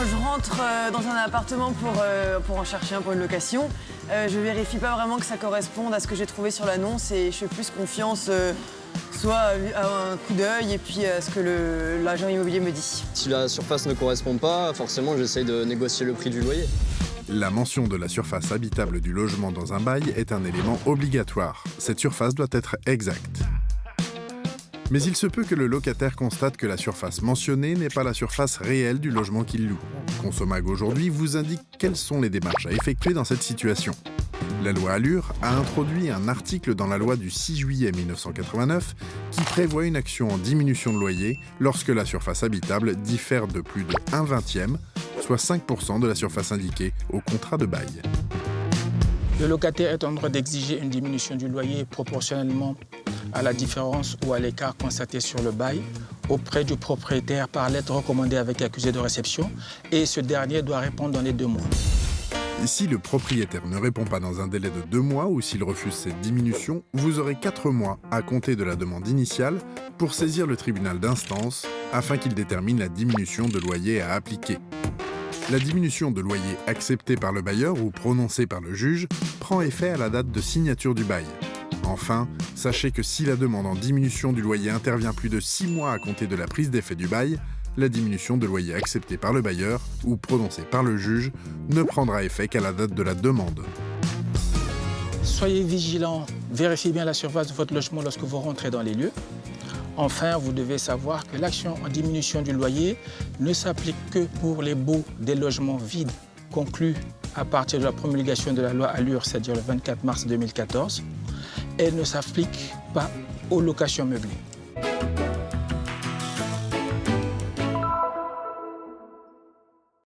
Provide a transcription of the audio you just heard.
je rentre dans un appartement pour en chercher un pour une location, je vérifie pas vraiment que ça corresponde à ce que j'ai trouvé sur l'annonce et je fais plus confiance soit à un coup d'œil et puis à ce que l'agent immobilier me dit. Si la surface ne correspond pas, forcément j'essaye de négocier le prix du loyer. La mention de la surface habitable du logement dans un bail est un élément obligatoire. Cette surface doit être exacte. Mais il se peut que le locataire constate que la surface mentionnée n'est pas la surface réelle du logement qu'il loue. Consomag aujourd'hui vous indique quelles sont les démarches à effectuer dans cette situation. La loi Allure a introduit un article dans la loi du 6 juillet 1989 qui prévoit une action en diminution de loyer lorsque la surface habitable diffère de plus de 1/20, soit 5% de la surface indiquée au contrat de bail. Le locataire est en droit d'exiger une diminution du loyer proportionnellement à la différence ou à l'écart constaté sur le bail auprès du propriétaire par lettre recommandée avec accusé de réception et ce dernier doit répondre dans les 2 mois. Et si le propriétaire ne répond pas dans un délai de 2 mois ou s'il refuse cette diminution, vous aurez 4 mois à compter de la demande initiale pour saisir le tribunal d'instance afin qu'il détermine la diminution de loyer à appliquer. La diminution de loyer acceptée par le bailleur ou prononcée par le juge prend effet à la date de signature du bail. Enfin, sachez que si la demande en diminution du loyer intervient plus de 6 mois à compter de la prise d'effet du bail, la diminution de loyer acceptée par le bailleur ou prononcée par le juge ne prendra effet qu'à la date de la demande. Soyez vigilants, vérifiez bien la surface de votre logement lorsque vous rentrez dans les lieux. Enfin, vous devez savoir que l'action en diminution du loyer ne s'applique que pour les baux des logements vides conclus à partir de la promulgation de la loi Allure, c'est-à-dire le 24 mars 2014. Elle ne s'applique pas aux locations meublées.